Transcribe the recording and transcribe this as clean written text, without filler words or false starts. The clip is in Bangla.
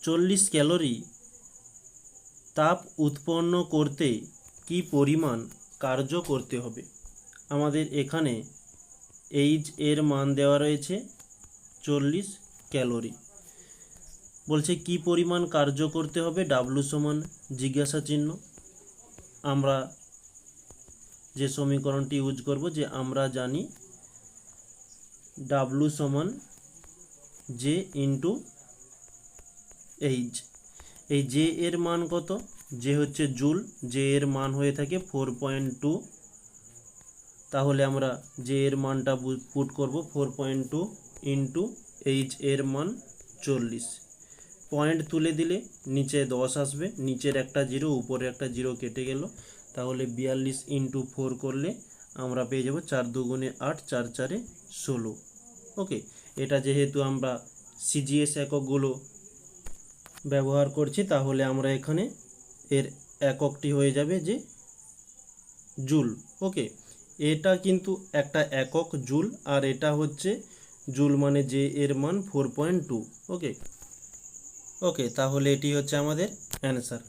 40 ক্যালোরি তাপ উৎপন্ন করতে কি পরিমাণ কার্য করতে হবে। আমাদের এখানে এইচ এর মান দেওয়া রয়েছে 40 ক্যালোরি। বলছে কি পরিমাণ কার্য করতে হবে, ডাব্লু সমান জিজ্ঞাসা চিহ্ন। আমরা যে সমীকরণটি ইউজ করব, যে আমরা জানি ডাব্লু সমান জে ইন্টু এইচ। এই জে এর মান কত, যে হচ্ছে জুল, জে এর মান হয়ে থাকে 4.2। তাহলে আমরা জে এর মানটা পুট করব 4.2 ইন্টু এইচ এর মান 40। পয়েন্ট তুলে দিলে নিচে 10 আসবে, নিচের একটা জিরো উপরে একটা জিরো কেটে গেল। তাহলে 42 ইন্টু 4 করলে আমরা পেয়ে যাব 4 দুগুণে 8, 4 4 16। ওকে, এটা যেহেতু আমরা সিজিএস এককগুলো ব্যবহার করছি, তাহলে আমরা এখানে এর এককটি হয়ে যাবে যে জুল। ওকে, এটা কিন্তু একটা একক জুল, আর এটা হচ্ছে জুল মানে যে এর মান 4.2। ওকে, তাহলে এটি হচ্ছে আমাদের অ্যান্সার।